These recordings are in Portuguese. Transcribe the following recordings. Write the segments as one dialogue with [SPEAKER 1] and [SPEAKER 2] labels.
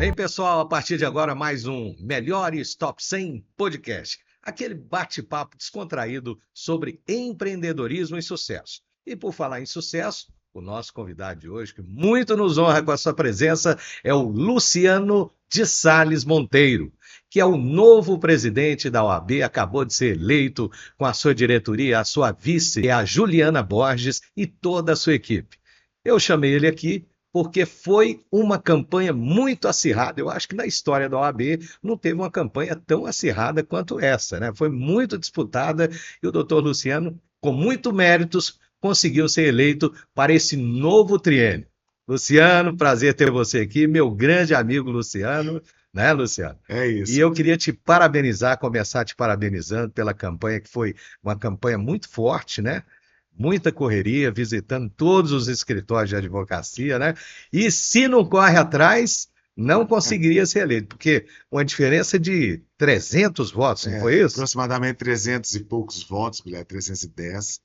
[SPEAKER 1] Bem, pessoal, a partir de agora, mais um Melhores Top 100 Podcast. Aquele bate-papo descontraído sobre empreendedorismo e sucesso. E por falar em sucesso, o nosso convidado de hoje, que muito nos honra com a sua presença, é o Luciano de Sales Monteiro, que é o novo presidente da OAB, acabou de ser eleito com a sua diretoria, a sua vice, a Juliana Borges e toda a sua equipe. Eu chamei ele aqui porque foi uma campanha muito acirrada. Eu acho que na história da OAB não teve uma campanha tão acirrada quanto essa, né? Foi muito disputada e o doutor Luciano, com muito méritos, conseguiu ser eleito para esse novo triênio. Luciano, prazer ter você aqui, meu grande amigo Luciano, né, Luciano?
[SPEAKER 2] É isso.
[SPEAKER 1] E eu queria te parabenizar, começar te parabenizando pela campanha, que foi uma campanha muito forte, né? Muita correria, visitando todos os escritórios de advocacia, né? E se não corre atrás, não conseguiria ser eleito, porque uma diferença de 300 votos, não foi isso?
[SPEAKER 2] Aproximadamente 300 e poucos votos, Guilherme, 310.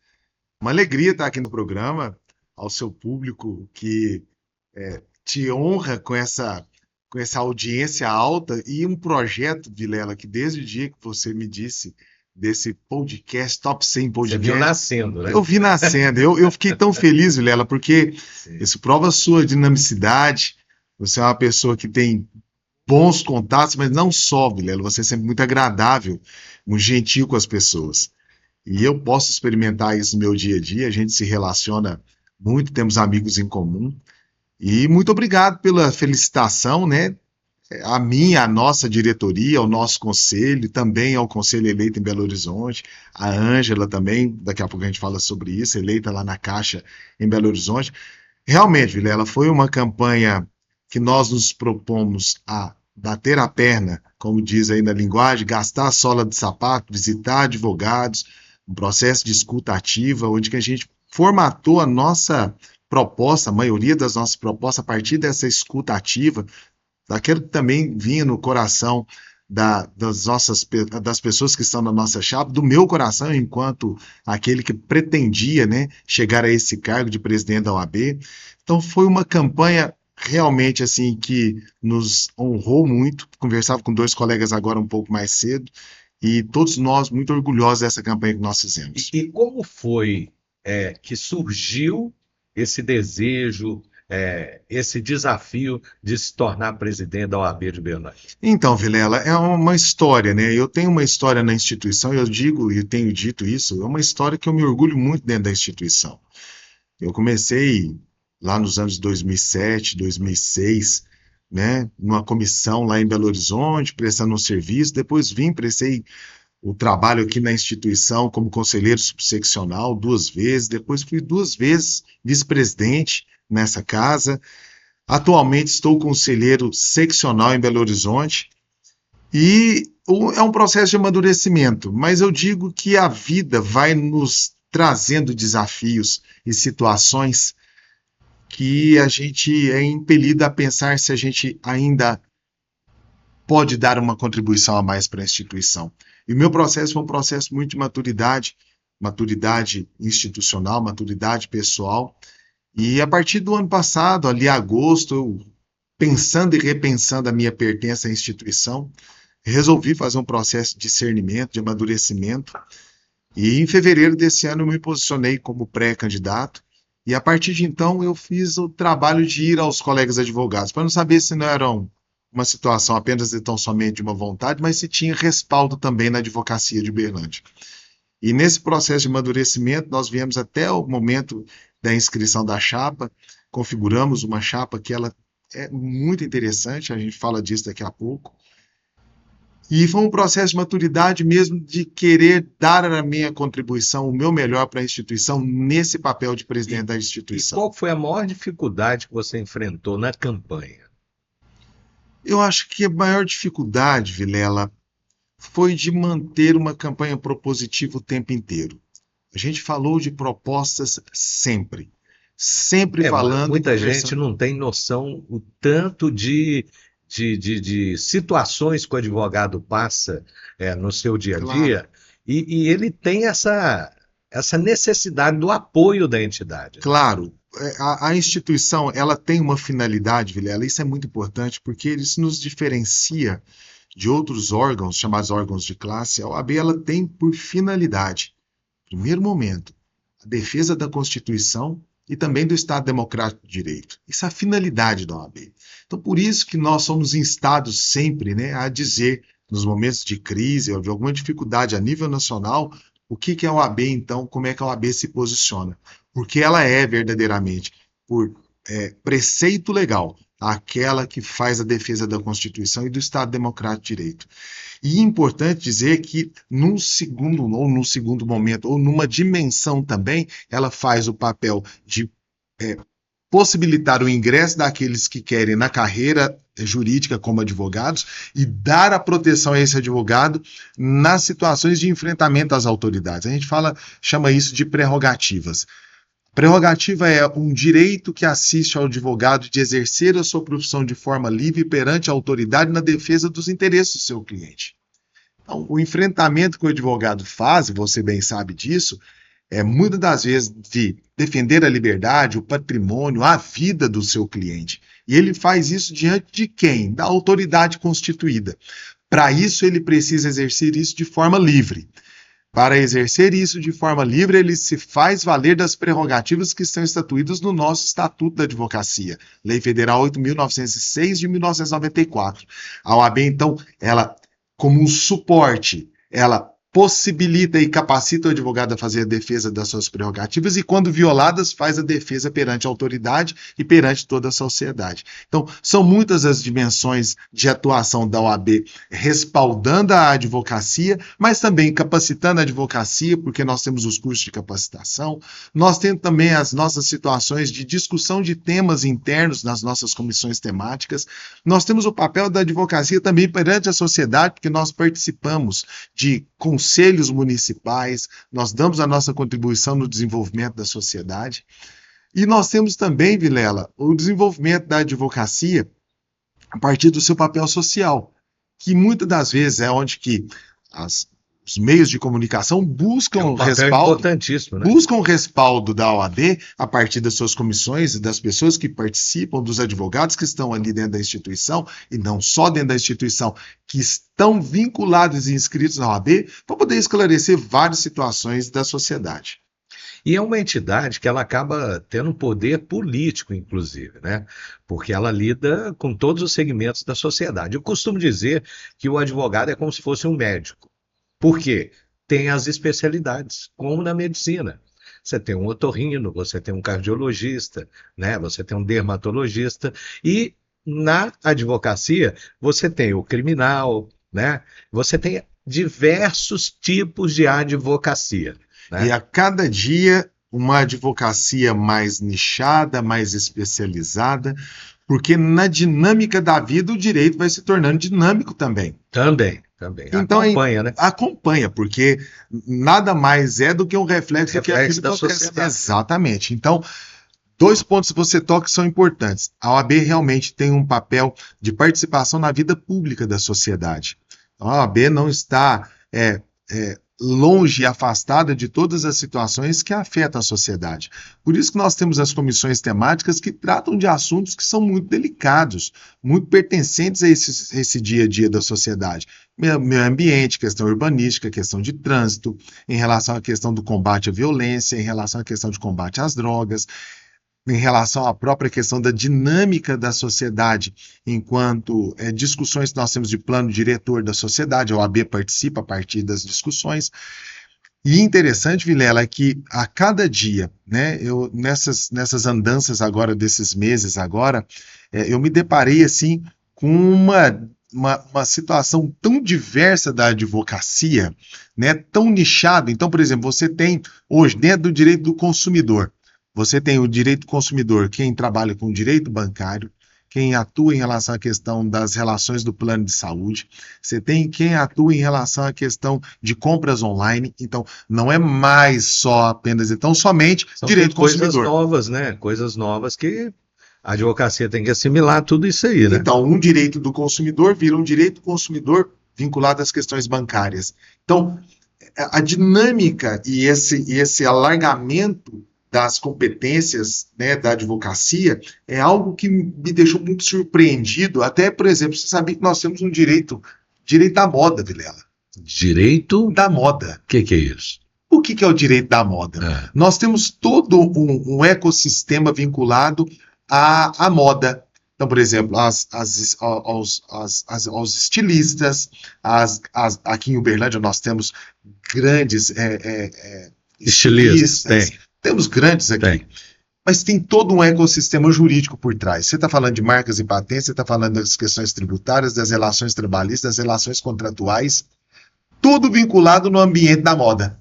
[SPEAKER 2] Uma alegria estar aqui no programa, ao seu público que te honra com essa audiência alta e um projeto, Vilela, que desde o dia que você me disse desse podcast, Top 100 Podcast.
[SPEAKER 1] Você viu nascendo, né?
[SPEAKER 2] Eu vi nascendo. Eu fiquei tão feliz, Vilela, porque isso prova a sua dinamicidade. Você é uma pessoa que tem bons contatos, mas não só, Vilela, você é sempre muito agradável, muito gentil com as pessoas. E eu posso experimentar isso no meu dia a dia, a gente se relaciona muito, temos amigos em comum. E muito obrigado pela felicitação, né? A mim, a nossa diretoria, ao nosso conselho, também ao conselho eleito em Belo Horizonte, a Ângela também, daqui a pouco a gente fala sobre isso, eleita lá na Caixa em Belo Horizonte. Realmente, Vilela, foi uma campanha que nós nos propomos a bater a perna, como diz aí na linguagem, gastar a sola de sapato, visitar advogados, um processo de escuta ativa, onde que a gente formatou a nossa proposta, a maioria das nossas propostas, a partir dessa escuta ativa, daquilo que também vinha no coração das pessoas que estão na nossa chapa, do meu coração, enquanto aquele que pretendia, né, chegar a esse cargo de presidente da OAB. Então foi uma campanha realmente assim que nos honrou muito. Conversava com dois colegas agora um pouco mais cedo, e todos nós muito orgulhosos dessa campanha que nós fizemos.
[SPEAKER 1] E como foi que surgiu esse desejo, esse desafio de se tornar presidente da OAB de Berlândia?
[SPEAKER 2] Então, Vilela, é uma história, né? Eu tenho uma história na instituição, eu digo e tenho dito isso, é uma história que eu me orgulho muito dentro da instituição. Eu comecei lá nos anos 2007, 2006, né? Numa comissão lá em Belo Horizonte, prestando um serviço, depois prestei o trabalho aqui na instituição como conselheiro subseccional 2 vezes, depois fui 2 vezes vice-presidente nessa casa. Atualmente estou conselheiro seccional em Belo Horizonte e é um processo de amadurecimento, mas eu digo que a vida vai nos trazendo desafios e situações que a gente é impelido a pensar se a gente ainda pode dar uma contribuição a mais para a instituição. E o meu processo foi um processo muito de maturidade institucional, maturidade pessoal. E a partir do ano passado, ali em agosto, eu, pensando e repensando a minha pertença à instituição, resolvi fazer um processo de discernimento, de amadurecimento. E em fevereiro desse ano eu me posicionei como pré-candidato. E a partir de então eu fiz o trabalho de ir aos colegas advogados, para não saber se não eram uma situação apenas de tão somente de uma vontade, mas se tinha respaldo também na advocacia de Berlândia. E nesse processo de amadurecimento, nós viemos até o momento da inscrição da chapa, configuramos uma chapa que ela é muito interessante, a gente fala disso daqui a pouco. E foi um processo de maturidade mesmo de querer dar a minha contribuição, o meu melhor para a instituição, nesse papel de presidente da instituição.
[SPEAKER 1] E qual foi a maior dificuldade que você enfrentou na campanha?
[SPEAKER 2] Eu acho que a maior dificuldade, Vilela, foi de manter uma campanha propositiva o tempo inteiro. A gente falou de propostas sempre falando.
[SPEAKER 1] Muita gente não tem noção o tanto de situações que o advogado passa no seu dia a dia,
[SPEAKER 2] Claro.
[SPEAKER 1] e ele tem essa necessidade do apoio da entidade.
[SPEAKER 2] Claro, a instituição, ela tem uma finalidade, Vilela, isso é muito importante, porque isso nos diferencia de outros órgãos, chamados órgãos de classe. A OAB, ela tem por finalidade, em primeiro momento, a defesa da Constituição e também do Estado Democrático de Direito. Isso é a finalidade da OAB. Então, por isso que nós somos instados sempre, né, a dizer, nos momentos de crise ou de alguma dificuldade a nível nacional, o que é a OAB, então, como é que a OAB se posiciona. Porque ela é verdadeiramente, por preceito legal, aquela que faz a defesa da Constituição e do Estado Democrático de Direito. E é importante dizer que num segundo momento, ou numa dimensão também, ela faz o papel de possibilitar o ingresso daqueles que querem na carreira jurídica como advogados e dar a proteção a esse advogado nas situações de enfrentamento às autoridades. A gente chama isso de prerrogativas. Prerrogativa é um direito que assiste ao advogado de exercer a sua profissão de forma livre perante a autoridade na defesa dos interesses do seu cliente. Então, o enfrentamento que o advogado faz, e você bem sabe disso, é muitas das vezes de defender a liberdade, o patrimônio, a vida do seu cliente. E ele faz isso diante de quem? Da autoridade constituída. Para isso, ele precisa exercer isso de forma livre. Para exercer isso de forma livre, ele se faz valer das prerrogativas que estão estatuídas no nosso Estatuto da Advocacia, Lei Federal 8.906 de 1994. A OAB, então, ela, como um suporte, ela possibilita e capacita o advogado a fazer a defesa das suas prerrogativas e, quando violadas, faz a defesa perante a autoridade e perante toda a sociedade. Então, são muitas as dimensões de atuação da OAB respaldando a advocacia, mas também capacitando a advocacia, porque nós temos os cursos de capacitação, nós temos também as nossas situações de discussão de temas internos nas nossas comissões temáticas, nós temos o papel da advocacia também perante a sociedade, porque nós participamos de conselhos municipais, nós damos a nossa contribuição no desenvolvimento da sociedade. E nós temos também, Vilela, o desenvolvimento da advocacia a partir do seu papel social, que muitas das vezes é onde que os meios de comunicação buscam
[SPEAKER 1] importantíssimo, né?
[SPEAKER 2] Buscam o respaldo da OAB a partir das suas comissões e das pessoas que participam, dos advogados que estão ali dentro da instituição, e não só dentro da instituição, que estão vinculados e inscritos na OAB, para poder esclarecer várias situações da sociedade.
[SPEAKER 1] E é uma entidade que ela acaba tendo um poder político, inclusive, né? Porque ela lida com todos os segmentos da sociedade. Eu costumo dizer que o advogado é como se fosse um médico. Por quê? Tem as especialidades, como na medicina. Você tem um otorrino, você tem um cardiologista, né? Você tem um dermatologista. E na advocacia, você tem o criminal, né? Você tem diversos tipos de advocacia, né?
[SPEAKER 2] E a cada dia, uma advocacia mais nichada, mais especializada, porque na dinâmica da vida o direito vai se tornando dinâmico também.
[SPEAKER 1] Também.
[SPEAKER 2] Então,
[SPEAKER 1] acompanha, né?
[SPEAKER 2] Acompanha, porque nada mais é do que um reflexo do que aquilo
[SPEAKER 1] da sociedade.
[SPEAKER 2] Exatamente. Então, 2 pontos que você toca são importantes. A OAB realmente tem um papel de participação na vida pública da sociedade. A OAB não está longe e afastada de todas as situações que afetam a sociedade. Por isso que nós temos as comissões temáticas que tratam de assuntos que são muito delicados, muito pertencentes a esse dia a dia da sociedade. Meio ambiente, questão urbanística, questão de trânsito, em relação à questão do combate à violência, em relação à questão de combate às drogas, em relação à própria questão da dinâmica da sociedade, enquanto discussões que nós temos de plano diretor da sociedade, a OAB participa a partir das discussões. E interessante, Vilela, é que a cada dia, né, eu nessas andanças agora, desses meses agora, eu me deparei assim com uma situação tão diversa da advocacia, né, tão nichada. Então, por exemplo, você tem hoje, dentro do direito do consumidor, você tem o direito do consumidor, quem trabalha com o direito bancário, quem atua em relação à questão das relações do plano de saúde, você tem quem atua em relação à questão de compras online. Então, não é mais só apenas, então, somente
[SPEAKER 1] São
[SPEAKER 2] direito do consumidor.
[SPEAKER 1] Coisas novas, né? Coisas novas que a advocacia tem que assimilar tudo isso aí, né?
[SPEAKER 2] Então, um direito do consumidor vira um direito do consumidor vinculado às questões bancárias. Então, a dinâmica e esse alargamento das competências, né, da advocacia é algo que me deixou muito surpreendido. Até, por exemplo, você sabia que nós temos um direito da moda, Vilela.
[SPEAKER 1] Direito?
[SPEAKER 2] Da moda.
[SPEAKER 1] O que é isso?
[SPEAKER 2] O que é o direito da moda? Nós temos todo um ecossistema vinculado à moda. Então, por exemplo, aos estilistas, aqui em Uberlândia nós temos grandes estilistas. Temos grandes aqui.
[SPEAKER 1] Tem.
[SPEAKER 2] Mas tem todo um ecossistema jurídico por trás. Você está falando de marcas e patentes, você está falando das questões tributárias, das relações trabalhistas, das relações contratuais, tudo vinculado no ambiente da moda.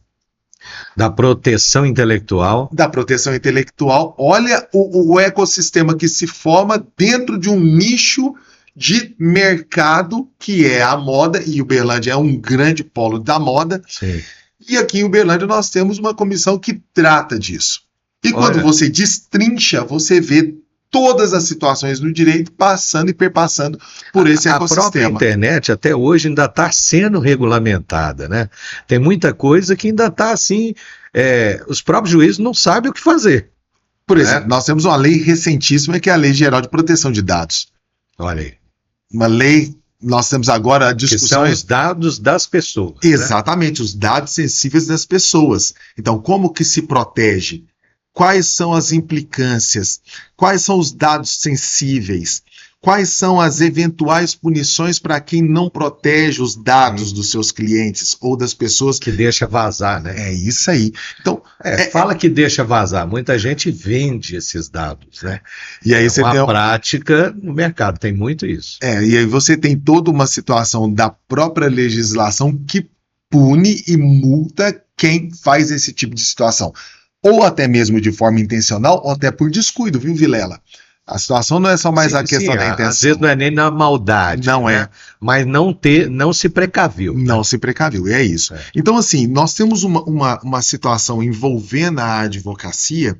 [SPEAKER 1] Da proteção intelectual.
[SPEAKER 2] Da proteção intelectual. Olha o ecossistema que se forma dentro de um nicho de mercado que é a moda, e Uberlândia é um grande polo da moda.
[SPEAKER 1] Sim.
[SPEAKER 2] E aqui em Uberlândia nós temos uma comissão que trata disso. E quando você destrincha, você vê todas as situações do direito passando e perpassando por esse ecossistema.
[SPEAKER 1] A própria internet até hoje ainda está sendo regulamentada, né? Tem muita coisa que ainda está assim, os próprios juízes não sabem o que fazer.
[SPEAKER 2] Por exemplo, nós temos uma lei recentíssima que é a Lei Geral de Proteção de Dados.
[SPEAKER 1] Olha aí.
[SPEAKER 2] Uma lei, nós temos agora a discussão...
[SPEAKER 1] Que são os dados das pessoas.
[SPEAKER 2] Exatamente, né? Os dados sensíveis das pessoas. Então, como que se protege? Quais são as implicâncias? Quais são os dados sensíveis? Quais são as eventuais punições para quem não protege os dados dos seus clientes ou das pessoas
[SPEAKER 1] que deixa vazar, né?
[SPEAKER 2] É isso aí. Então,
[SPEAKER 1] fala que deixa vazar. Muita gente vende esses dados, né?
[SPEAKER 2] E aí você tem
[SPEAKER 1] uma prática no mercado, tem muito isso.
[SPEAKER 2] E aí você tem toda uma situação da própria legislação que pune e multa quem faz esse tipo de situação. Ou até mesmo de forma intencional, ou até por descuido, viu, Vilela? A situação não é só mais a questão da intenção.
[SPEAKER 1] Às vezes não é nem na maldade.
[SPEAKER 2] Não
[SPEAKER 1] né? Mas não se precaviu.
[SPEAKER 2] Não se precaviu, é isso. Então, assim, nós temos uma situação envolvendo a advocacia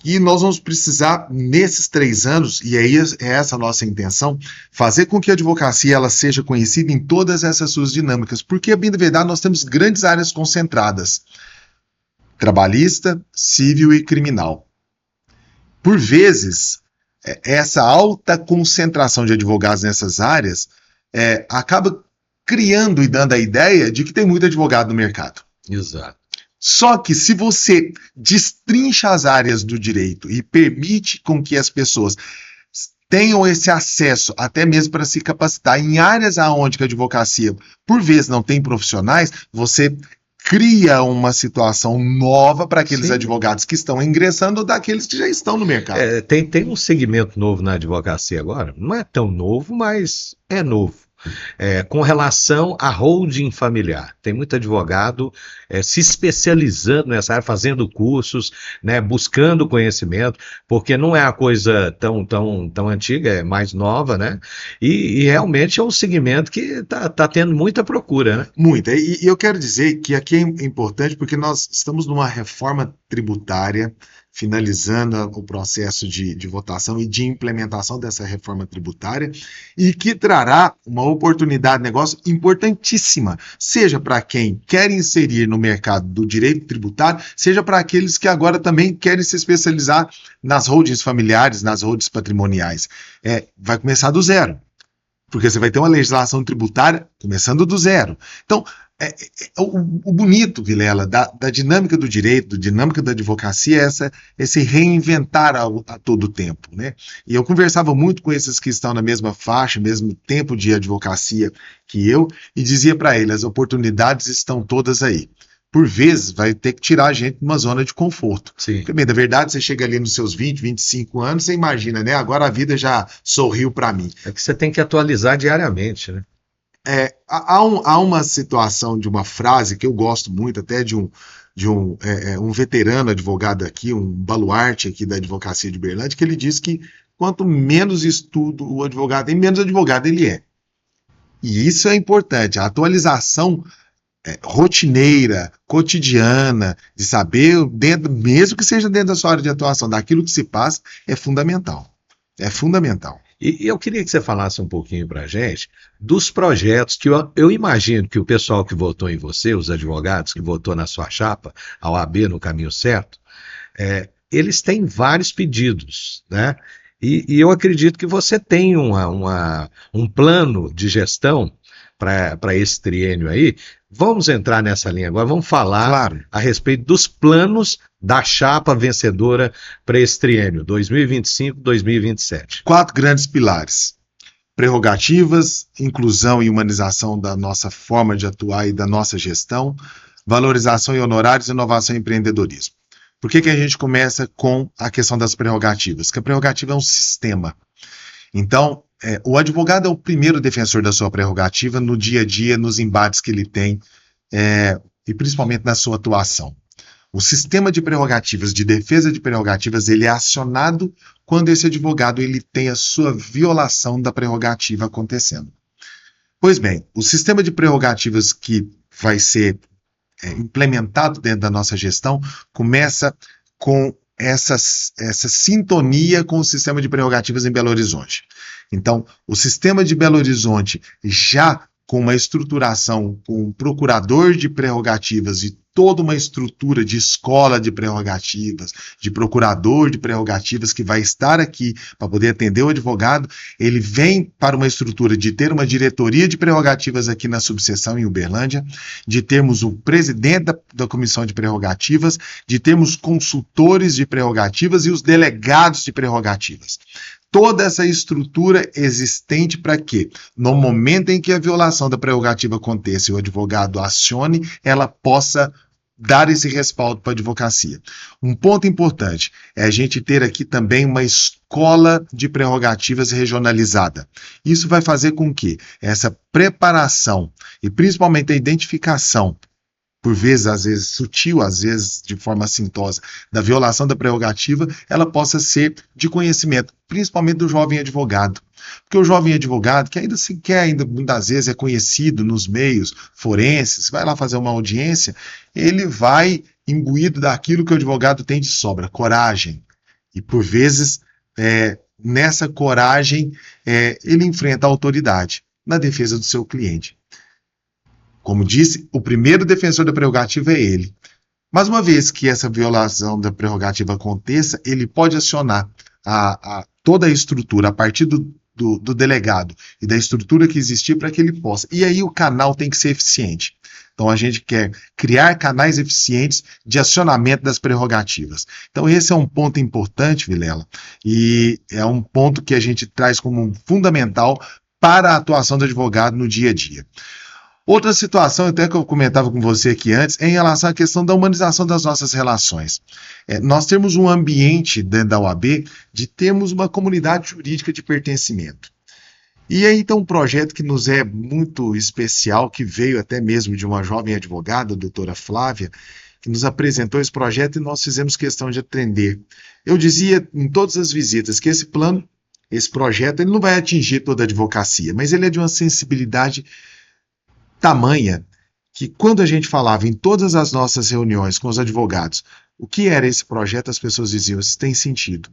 [SPEAKER 2] e nós vamos precisar, nesses 3 anos, e aí é essa a nossa intenção, fazer com que a advocacia ela seja conhecida em todas essas suas dinâmicas, porque, a bem da verdade, nós temos grandes áreas concentradas. Trabalhista, civil e criminal. Por vezes, essa alta concentração de advogados nessas áreas acaba criando e dando a ideia de que tem muito advogado no mercado.
[SPEAKER 1] Exato.
[SPEAKER 2] Só que se você destrincha as áreas do direito e permite com que as pessoas tenham esse acesso, até mesmo para se capacitar em áreas onde a advocacia, por vezes, não tem profissionais, você cria uma situação nova para aqueles advogados que estão ingressando ou daqueles que já estão no mercado.
[SPEAKER 1] Tem um segmento novo na advocacia agora, não é tão novo, mas é novo. Com relação à holding familiar. Tem muito advogado se especializando nessa área, fazendo cursos, né, buscando conhecimento, porque não é a coisa tão antiga, é mais nova, né? E realmente é um segmento que está tendo muita procura, né?
[SPEAKER 2] Muita. E eu quero dizer que aqui é importante porque nós estamos numa reforma tributária, finalizando o processo de votação e de implementação dessa reforma tributária, e que trará uma oportunidade de negócio importantíssima, seja para quem quer inserir no mercado do direito tributário, seja para aqueles que agora também querem se especializar nas holdings familiares, nas holdings patrimoniais. Vai começar do zero, porque você vai ter uma legislação tributária começando do zero. Então, o bonito, Vilela, da dinâmica do direito, da dinâmica da advocacia, é esse reinventar a todo tempo, né? E eu conversava muito com esses que estão na mesma faixa, mesmo tempo de advocacia que eu, e dizia para eles, as oportunidades estão todas aí. Por vezes, vai ter que tirar a gente de uma zona de conforto.
[SPEAKER 1] Sim.
[SPEAKER 2] Porque, bem, na verdade, você chega ali nos seus 20, 25 anos, você imagina, né? Agora a vida já sorriu para mim.
[SPEAKER 1] É que você tem que atualizar diariamente, né?
[SPEAKER 2] Há uma situação de uma frase que eu gosto muito, até de um veterano advogado aqui, um baluarte aqui da advocacia de Uberlândia, que ele diz que quanto menos estudo o advogado tem, menos advogado ele é. E isso é importante, a atualização rotineira, cotidiana, de saber, mesmo que seja dentro da sua área de atuação, daquilo que se passa, é fundamental. É fundamental.
[SPEAKER 1] E eu queria que você falasse um pouquinho para a gente dos projetos que eu imagino que o pessoal que votou em você, os advogados que votou na sua chapa, a OAB no caminho certo, eles têm vários pedidos, né? E eu acredito que você tem um plano de gestão para esse triênio aí. Vamos entrar nessa linha agora, vamos falar
[SPEAKER 2] Claro.
[SPEAKER 1] a respeito dos planos da chapa vencedora para esse triênio, 2025-2027.
[SPEAKER 2] 4 grandes pilares: prerrogativas, inclusão e humanização da nossa forma de atuar e da nossa gestão, valorização e honorários, inovação e empreendedorismo. Por que a gente começa com a questão das prerrogativas? Porque a prerrogativa é um sistema. Então, o advogado é o primeiro defensor da sua prerrogativa no dia a dia, nos embates que ele tem, e principalmente na sua atuação. O sistema de prerrogativas, de defesa de prerrogativas, ele é acionado quando esse advogado ele tem a sua violação da prerrogativa acontecendo. Pois bem, o sistema de prerrogativas que vai ser implementado dentro da nossa gestão começa com essa sintonia com o sistema de prerrogativas em Belo Horizonte. Então, o sistema de Belo Horizonte, já com uma estruturação, com um procurador de prerrogativas e toda uma estrutura de escola de prerrogativas, de procurador de prerrogativas que vai estar aqui para poder atender o advogado, ele vem para uma estrutura de ter uma diretoria de prerrogativas aqui na subseção em Uberlândia, de termos o presidente da comissão de prerrogativas, de termos consultores de prerrogativas e os delegados de prerrogativas. Toda essa estrutura existente para que, no momento em que a violação da prerrogativa aconteça e o advogado acione, ela possa dar esse respaldo para a advocacia. Um ponto importante é a gente ter aqui também uma escola de prerrogativas regionalizada. Isso vai fazer com que essa preparação e principalmente a identificação, por vezes, às vezes sutil, às vezes de forma assintosa, da violação da prerrogativa, ela possa ser de conhecimento, principalmente do jovem advogado. Porque o jovem advogado, que ainda muitas vezes é conhecido nos meios forenses, vai lá fazer uma audiência, ele vai imbuído daquilo que o advogado tem de sobra, coragem. E por vezes, nessa coragem, ele enfrenta a autoridade na defesa do seu cliente. Como disse, o primeiro defensor da prerrogativa é ele. Mas uma vez que essa violação da prerrogativa aconteça, ele pode acionar toda a estrutura a partir do delegado e da estrutura que existir para que ele possa. E aí o canal tem que ser eficiente. Então a gente quer criar canais eficientes de acionamento das prerrogativas. Então esse é um ponto importante, Vilela, e é um ponto que a gente traz como fundamental para a atuação do advogado no dia a dia. Outra situação, até que eu comentava com você aqui antes, é em relação à questão da humanização das nossas relações. Nós temos um ambiente dentro da OAB de termos uma comunidade jurídica de pertencimento. E aí então um projeto que nos é muito especial, que veio até mesmo de uma jovem advogada, a doutora Flávia, que nos apresentou esse projeto e nós fizemos questão de atender. Eu dizia em todas as visitas que esse plano, esse projeto, ele não vai atingir toda a advocacia, mas ele é de uma sensibilidade tamanha que quando a gente falava em todas as nossas reuniões com os advogados o que era esse projeto, as pessoas diziam, isso tem sentido.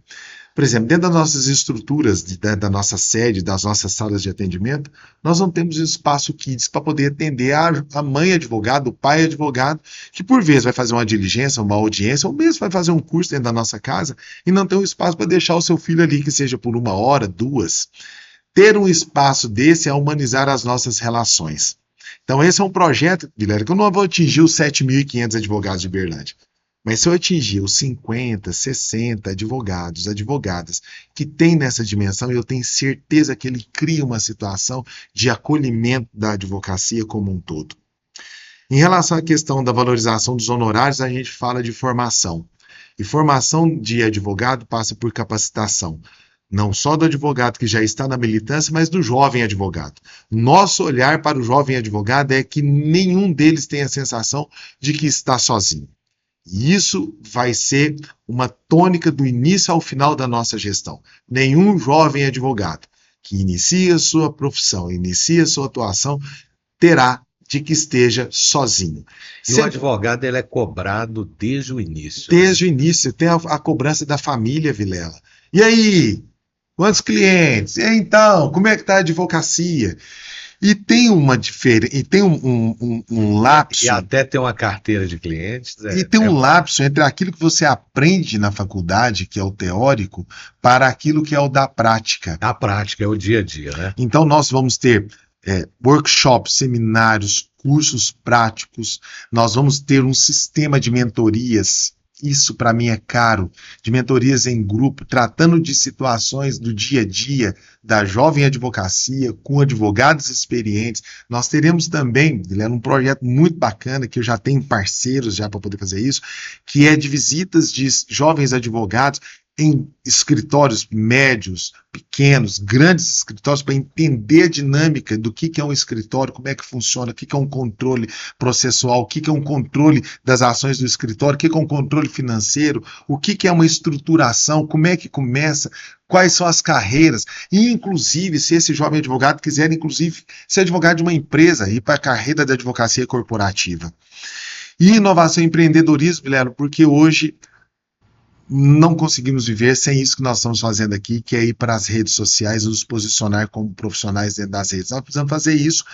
[SPEAKER 2] Por exemplo, dentro das nossas estruturas, da nossa sede, das nossas salas de atendimento, nós não temos espaço kids para poder atender a mãe advogado, o pai advogado, que por vezes vai fazer uma diligência, uma audiência, ou mesmo vai fazer um curso dentro da nossa casa e não tem um espaço para deixar o seu filho ali, que seja por 1 hora, 2. Ter um espaço desse é humanizar as nossas relações. Então esse é um projeto, Guilherme, que eu não vou atingir os 7.500 advogados de Uberlândia. Mas se eu atingir os 50, 60 advogados, advogadas que tem nessa dimensão, eu tenho certeza que ele cria uma situação de acolhimento da advocacia como um todo. Em relação à questão da valorização dos honorários, a gente fala de formação. E formação de advogado passa por capacitação. Não só do advogado que já está na militância, mas do jovem advogado. Nosso olhar para o jovem advogado é que nenhum deles tem a sensação de que está sozinho. E isso vai ser uma tônica do início ao final da nossa gestão. Nenhum jovem advogado que inicia sua profissão, inicia sua atuação, terá de que esteja sozinho.
[SPEAKER 1] E o advogado ele é cobrado desde o início.
[SPEAKER 2] Desde o início, tem a cobrança da família, Vilela. E aí, quantos clientes? E aí, então, como é que está a advocacia? E tem uma diferença, e tem um lapso.
[SPEAKER 1] E até ter uma carteira de clientes.
[SPEAKER 2] E tem um lapso entre aquilo que você aprende na faculdade, que é o teórico, para aquilo que é o da prática.
[SPEAKER 1] A prática é o dia a dia, né?
[SPEAKER 2] Então, nós vamos ter workshops, seminários, cursos práticos, nós vamos ter um sistema de mentorias. Isso para mim é caro, de mentorias em grupo, tratando de situações do dia a dia da jovem advocacia, com advogados experientes. Nós teremos também, Guilherme, um projeto muito bacana, que eu já tenho parceiros já para poder fazer isso, que é de visitas de jovens advogados em escritórios médios, pequenos, grandes escritórios, para entender a dinâmica do que é um escritório, como é que funciona, o que é um controle processual, o que é um controle das ações do escritório, o que é um controle financeiro, o que é uma estruturação, como é que começa, quais são as carreiras, e inclusive, se esse jovem advogado quiser, inclusive, ser advogado de uma empresa, ir para a carreira da advocacia corporativa. E inovação e empreendedorismo, Guilherme, porque hoje não conseguimos viver sem isso que nós estamos fazendo aqui, que é ir para as redes sociais, nos posicionar como profissionais dentro das redes. Nós precisamos fazer isso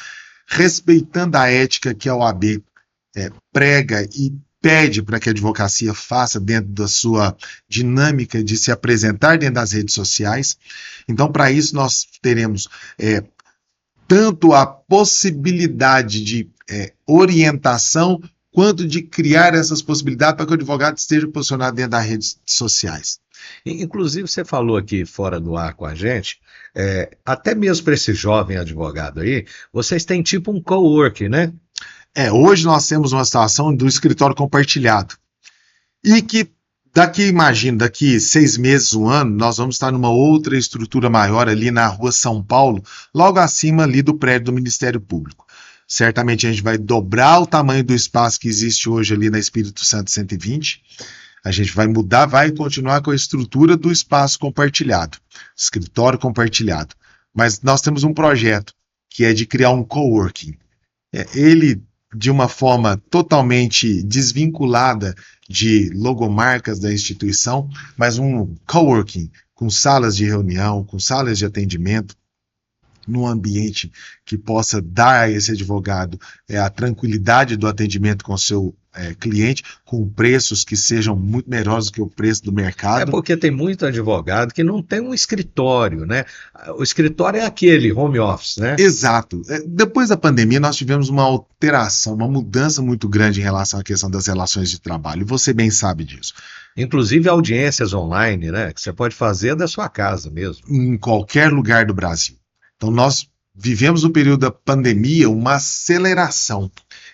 [SPEAKER 2] respeitando a ética que a OAB prega e pede para que a advocacia faça dentro da sua dinâmica de se apresentar dentro das redes sociais. Então, para isso, nós teremos tanto a possibilidade de orientação, quanto de criar essas possibilidades para que o advogado esteja posicionado dentro das redes sociais.
[SPEAKER 1] Inclusive, você falou aqui fora do ar com a gente, até mesmo para esse jovem advogado aí, vocês têm tipo um coworking, né?
[SPEAKER 2] Hoje nós temos uma situação do escritório compartilhado. E que daqui 6 meses, 1 ano, nós vamos estar numa outra estrutura maior ali na rua São Paulo, logo acima ali do prédio do Ministério Público. Certamente a gente vai dobrar o tamanho do espaço que existe hoje ali na Espírito Santo 120. A gente vai mudar, vai continuar com a estrutura do espaço compartilhado, escritório compartilhado. Mas nós temos um projeto que é de criar um coworking. Ele, de uma forma totalmente desvinculada de logomarcas da instituição, mas um coworking com salas de reunião, com salas de atendimento, num ambiente que possa dar a esse advogado a tranquilidade do atendimento com o seu cliente, com preços que sejam muito melhores do que o preço do mercado.
[SPEAKER 1] Porque tem muito advogado que não tem um escritório, né? O escritório é aquele home office, né?
[SPEAKER 2] Exato. Depois da pandemia, nós tivemos uma alteração, uma mudança muito grande em relação à questão das relações de trabalho, e você bem sabe disso.
[SPEAKER 1] Inclusive audiências online, né? Que você pode fazer da sua casa mesmo.
[SPEAKER 2] Em qualquer lugar do Brasil. Então, nós vivemos no período da pandemia uma aceleração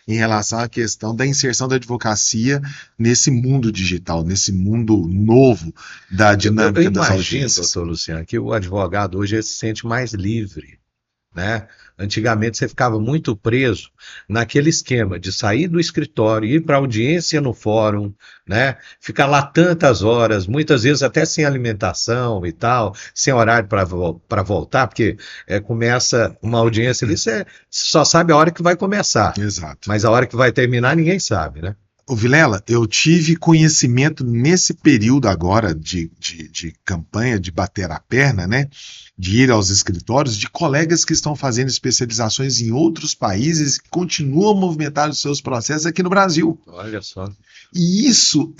[SPEAKER 2] em relação à questão da inserção da advocacia nesse mundo digital, nesse mundo novo da dinâmica das audiências.
[SPEAKER 1] Eu imagino, doutor Luciano, que o advogado hoje ele se sente mais livre, né? Antigamente você ficava muito preso naquele esquema de sair do escritório, ir para audiência no fórum, né? Ficar lá tantas horas, muitas vezes até sem alimentação e tal, sem horário para voltar, porque começa uma audiência ali, você só sabe a hora que vai começar.
[SPEAKER 2] Exato.
[SPEAKER 1] Mas a hora que vai terminar ninguém sabe, né?
[SPEAKER 2] Ô Vilela, eu tive conhecimento nesse período agora de campanha, de bater a perna, né? De ir aos escritórios, de colegas que estão fazendo especializações em outros países e continuam movimentando os seus processos aqui no Brasil.
[SPEAKER 1] Olha só.
[SPEAKER 2] E isso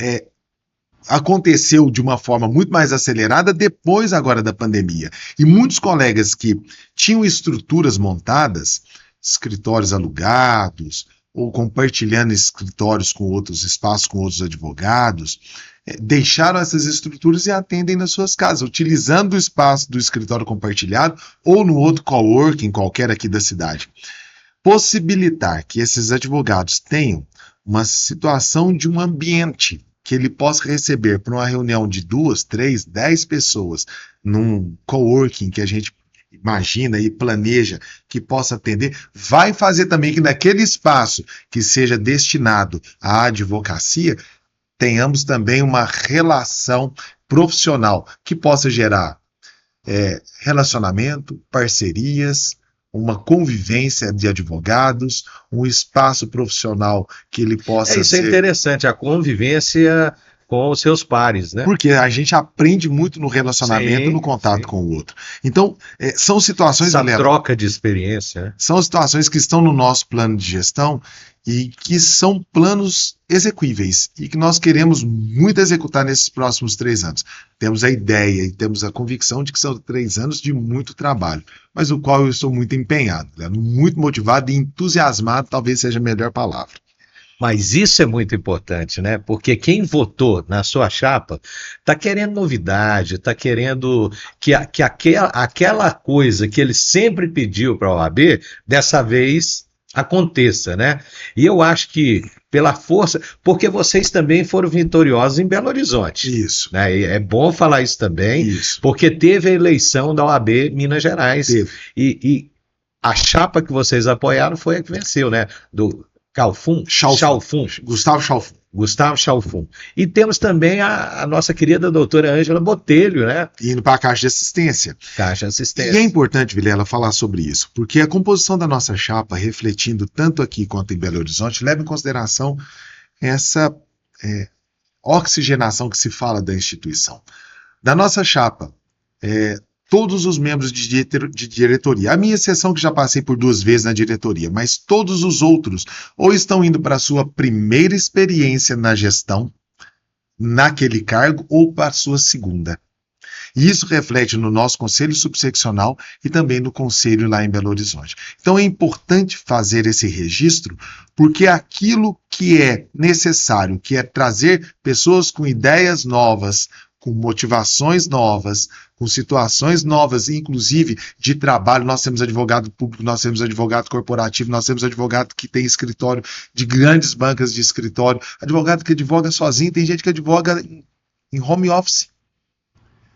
[SPEAKER 2] aconteceu de uma forma muito mais acelerada depois agora da pandemia. E muitos colegas que tinham estruturas montadas, escritórios alugados, ou compartilhando escritórios com outros espaços, com outros advogados, deixaram essas estruturas e atendem nas suas casas, utilizando o espaço do escritório compartilhado ou no outro coworking qualquer aqui da cidade. Possibilitar que esses advogados tenham uma situação de um ambiente que ele possa receber para uma reunião de 2, 3, 10 pessoas num coworking que a gente imagina e planeja que possa atender, vai fazer também que naquele espaço que seja destinado à advocacia, tenhamos também uma relação profissional que possa gerar relacionamento, parcerias, uma convivência de advogados, um espaço profissional que ele possa
[SPEAKER 1] Isso é interessante, a convivência com os seus pares, né?
[SPEAKER 2] Porque a gente aprende muito no relacionamento,
[SPEAKER 1] Sim,
[SPEAKER 2] no contato
[SPEAKER 1] sim.
[SPEAKER 2] com o outro. Então, são situações,
[SPEAKER 1] Essa
[SPEAKER 2] Vilela,
[SPEAKER 1] troca de experiência, né?
[SPEAKER 2] são situações que estão no nosso plano de gestão e que são planos execuíveis e que nós queremos muito executar nesses próximos 3 anos. Temos a ideia e temos a convicção de que são 3 anos de muito trabalho, mas o qual eu estou muito empenhado, né? Muito motivado e entusiasmado, talvez seja a melhor palavra.
[SPEAKER 1] Mas isso é muito importante, né? Porque quem votou na sua chapa está querendo novidade, está querendo que aquela coisa que ele sempre pediu para a OAB, dessa vez aconteça, né? E eu acho que pela força, porque vocês também foram vitoriosos em Belo Horizonte,
[SPEAKER 2] Isso,
[SPEAKER 1] né? E é bom falar isso também,
[SPEAKER 2] isso.
[SPEAKER 1] porque teve a eleição da OAB Minas Gerais
[SPEAKER 2] Teve.
[SPEAKER 1] e a chapa que vocês apoiaram foi a que venceu, né? Do Chalfun? Chalfun.
[SPEAKER 2] Gustavo Chalfun.
[SPEAKER 1] Gustavo Chalfun. E temos também a nossa querida doutora Ângela Botelho, né?
[SPEAKER 2] Indo para a Caixa de Assistência.
[SPEAKER 1] Caixa de
[SPEAKER 2] E é
[SPEAKER 1] Assistência.
[SPEAKER 2] importante, Vilela, falar sobre isso, porque a composição da nossa chapa, refletindo tanto aqui quanto em Belo Horizonte, leva em consideração essa oxigenação que se fala da instituição. Da nossa chapa, todos os membros de diretoria, a minha exceção que já passei por 2 vezes na diretoria, mas todos os outros ou estão indo para a sua primeira experiência na gestão, naquele cargo, ou para a sua segunda. E isso reflete no nosso conselho subseccional e também no conselho lá em Belo Horizonte. Então é importante fazer esse registro, porque aquilo que é necessário, que é trazer pessoas com ideias novas, com motivações novas, com situações novas, inclusive de trabalho. Nós temos advogado público, nós temos advogado corporativo, nós temos advogado que tem escritório, de grandes bancas de escritório, advogado que advoga sozinho, tem gente que advoga em home office.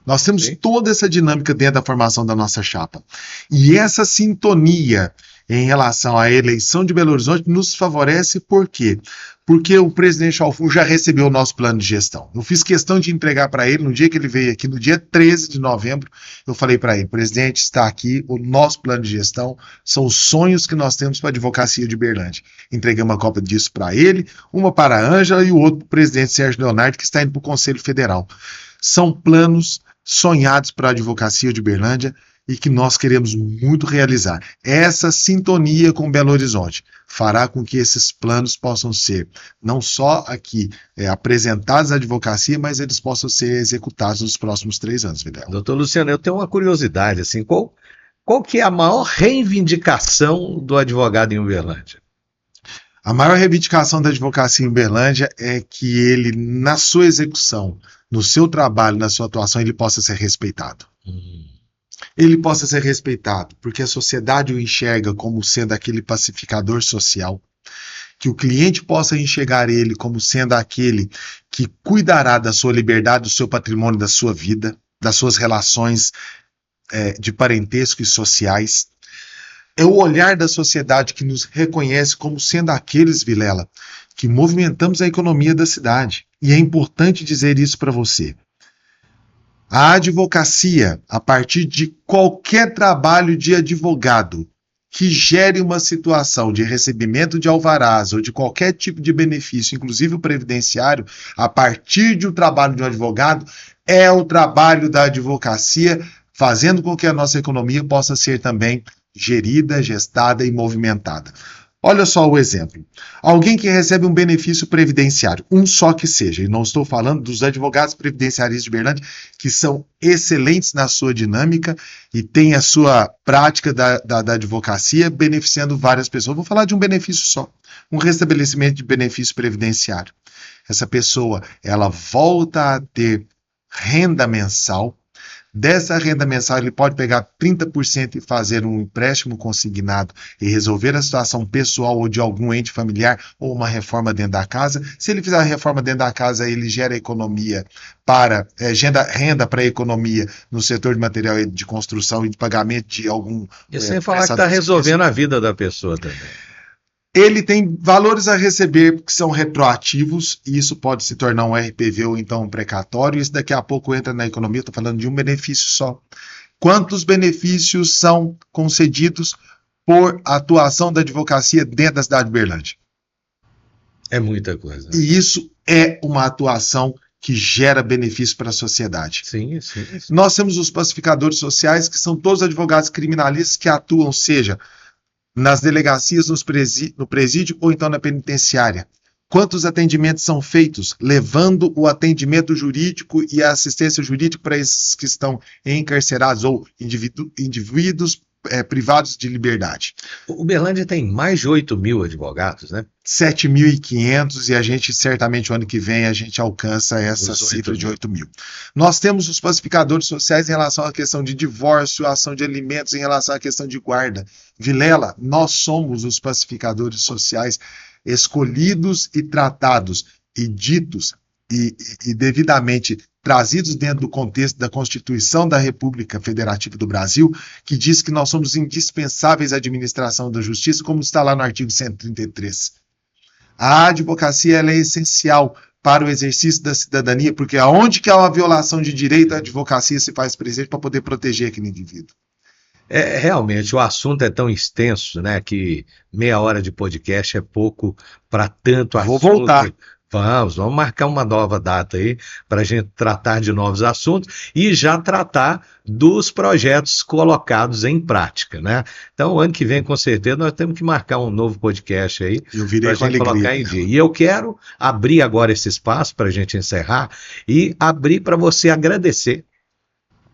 [SPEAKER 2] Nós temos toda essa dinâmica dentro da formação da nossa chapa. E essa sintonia em relação à eleição de Belo Horizonte nos favorece por quê? Porque o presidente Chalfun já recebeu o nosso plano de gestão. Eu fiz questão de entregar para ele, no dia que ele veio aqui, no dia 13 de novembro, eu falei para ele, presidente, está aqui o nosso plano de gestão, são os sonhos que nós temos para a advocacia de Uberlândia. Entregamos uma cópia disso para ele, uma para a Ângela e o outro para o presidente Sérgio Leonardo, que está indo para o Conselho Federal. São planos sonhados para a advocacia de Uberlândia e que nós queremos muito realizar. Essa sintonia com Belo Horizonte fará com que esses planos possam ser não só aqui apresentados à advocacia, mas eles possam ser executados nos próximos 3 anos, Vidal.
[SPEAKER 1] Doutor Luciano, eu tenho uma curiosidade, assim, qual que é a maior reivindicação do advogado em Uberlândia?
[SPEAKER 2] A maior reivindicação da advocacia em Uberlândia é que ele, na sua execução, no seu trabalho, na sua atuação, ele possa ser respeitado. Ele possa ser respeitado, porque a sociedade o enxerga como sendo aquele pacificador social, que o cliente possa enxergar ele como sendo aquele que cuidará da sua liberdade, do seu patrimônio, da sua vida, das suas relações de parentesco e sociais. É o olhar da sociedade que nos reconhece como sendo aqueles, Vilela, que movimentamos a economia da cidade. E é importante dizer isso para você. A advocacia, a partir de qualquer trabalho de advogado que gere uma situação de recebimento de alvarás ou de qualquer tipo de benefício, inclusive o previdenciário, a partir de um trabalho de um advogado, é o trabalho da advocacia, fazendo com que a nossa economia possa ser também gerida, gestada e movimentada. Olha só o exemplo. Alguém que recebe um benefício previdenciário, um só que seja, e não estou falando dos advogados previdenciaristas de Uberlândia, que são excelentes na sua dinâmica e têm a sua prática da advocacia beneficiando várias pessoas. Vou falar de um benefício só, um restabelecimento de benefício previdenciário. Essa pessoa, ela volta a ter renda mensal. Dessa renda mensal, ele pode pegar 30% e fazer um empréstimo consignado e resolver a situação pessoal ou de algum ente familiar ou uma reforma dentro da casa. Se ele fizer a reforma dentro da casa, ele gera economia gera renda para a economia no setor de material de construção e de pagamento de algum...
[SPEAKER 1] E sem falar que está resolvendo a vida da pessoa também.
[SPEAKER 2] Ele tem valores a receber que são retroativos, e isso pode se tornar um RPV ou então um precatório. Isso daqui a pouco entra na economia, estou falando de um benefício só. Quantos benefícios são concedidos por atuação da advocacia dentro da cidade de Uberlândia?
[SPEAKER 1] É muita coisa.
[SPEAKER 2] E isso é uma atuação que gera benefício para a sociedade.
[SPEAKER 1] Sim, sim.
[SPEAKER 2] Nós temos os pacificadores sociais, que são todos advogados criminalistas que atuam, seja nas delegacias, no presídio ou então na penitenciária. Quantos atendimentos são feitos, levando o atendimento jurídico e a assistência jurídica para esses que estão encarcerados ou indivíduos privados de liberdade?
[SPEAKER 1] O Uberlândia tem mais de 8.000 advogados, né?
[SPEAKER 2] 7.500, e a gente, certamente, o ano que vem, a gente alcança essa cifra de 8.000. Nós temos os pacificadores sociais em relação à questão de divórcio, ação de alimentos, em relação à questão de guarda. Vilela, nós somos os pacificadores sociais escolhidos e tratados e ditos e devidamente trazidos dentro do contexto da Constituição da República Federativa do Brasil, que diz que nós somos indispensáveis à administração da justiça, como está lá no artigo 133. A advocacia ela é essencial para o exercício da cidadania, porque aonde que há uma violação de direito, a advocacia se faz presente para poder proteger aquele indivíduo.
[SPEAKER 1] Realmente, o assunto é tão extenso, né, que meia hora de podcast é pouco para tanto assunto.
[SPEAKER 2] Vou voltar.
[SPEAKER 1] Vamos marcar uma nova data aí para a gente tratar de novos assuntos e já tratar dos projetos colocados em prática, né? Então, ano que vem, com certeza, nós temos que marcar um novo podcast aí para a gente colocar em dia. E eu quero abrir agora esse espaço para a gente encerrar e abrir para você agradecer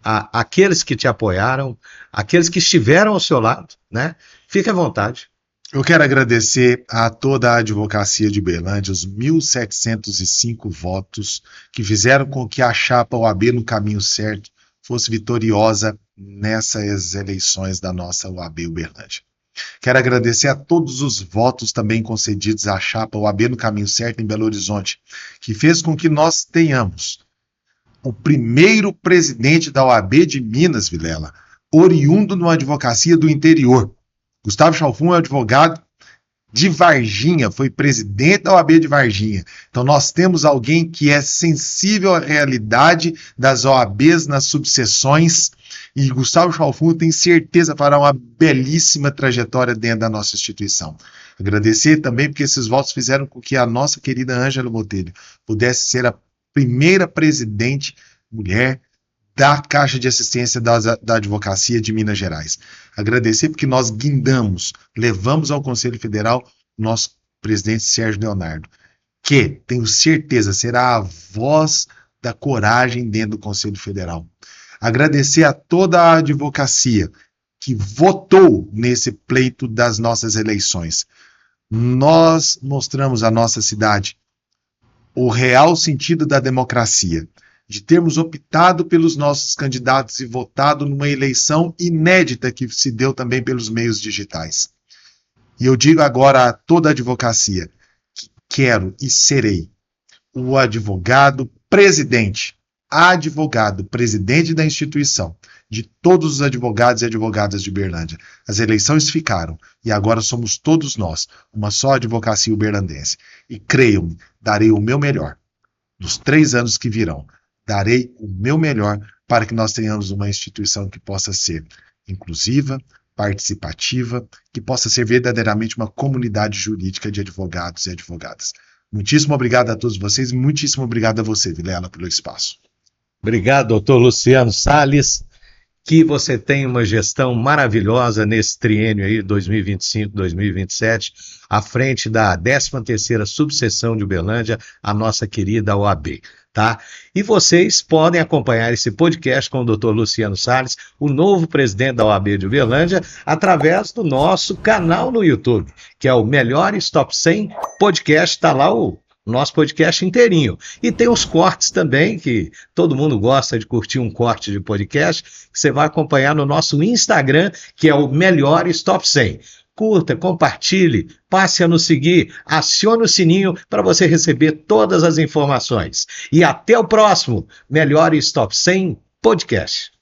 [SPEAKER 1] aqueles que te apoiaram, aqueles que estiveram ao seu lado, né? Fique à vontade.
[SPEAKER 2] Eu quero agradecer a toda a advocacia de Uberlândia, os 1.705 votos que fizeram com que a chapa OAB no caminho certo fosse vitoriosa nessas eleições da nossa OAB Uberlândia. Quero agradecer a todos os votos também concedidos à chapa OAB no caminho certo em Belo Horizonte, que fez com que nós tenhamos o primeiro presidente da OAB de Minas, Vilela, oriundo numa advocacia do interior. Gustavo Chalfun é advogado de Varginha, foi presidente da OAB de Varginha. Então nós temos alguém que é sensível à realidade das OABs nas subseções, e Gustavo Chalfun tem certeza fará uma belíssima trajetória dentro da nossa instituição. Agradecer também porque esses votos fizeram com que a nossa querida Ângela Botelho pudesse ser a primeira presidente mulher da Caixa de Assistência da Advocacia de Minas Gerais. Agradecer porque nós guindamos, levamos ao Conselho Federal o nosso presidente Sérgio Leonardo, que, tenho certeza, será a voz da coragem dentro do Conselho Federal. Agradecer a toda a advocacia que votou nesse pleito das nossas eleições. Nós mostramos à nossa cidade o real sentido da democracia, de termos optado pelos nossos candidatos e votado numa eleição inédita que se deu também pelos meios digitais. E eu digo agora a toda a advocacia que quero e serei o advogado presidente da instituição, de todos os advogados e advogadas de Uberlândia. As eleições ficaram e agora somos todos nós, uma só advocacia uberlandense. E creiam-me, darei o meu melhor nos 3 anos que virão. Darei o meu melhor para que nós tenhamos uma instituição que possa ser inclusiva, participativa, que possa ser verdadeiramente uma comunidade jurídica de advogados e advogadas. Muitíssimo obrigado a todos vocês e muitíssimo obrigado a você, Vilela, pelo espaço.
[SPEAKER 1] Obrigado, doutor Luciano Salles. Que você tenha uma gestão maravilhosa nesse triênio aí, 2025-2027, à frente da 13ª subseção de Uberlândia, a nossa querida OAB, tá? E vocês podem acompanhar esse podcast com o Dr. Luciano Salles, o novo presidente da OAB de Uberlândia, através do nosso canal no YouTube, que é o Melhores Top 100 Podcast, tá lá o nosso podcast inteirinho. E tem os cortes também, que todo mundo gosta de curtir um corte de podcast, que você vai acompanhar no nosso Instagram, que é o Melhores Top 100. Curta, compartilhe, passe a nos seguir, acione o sininho para você receber todas as informações. E até o próximo Melhores Top 100 Podcast.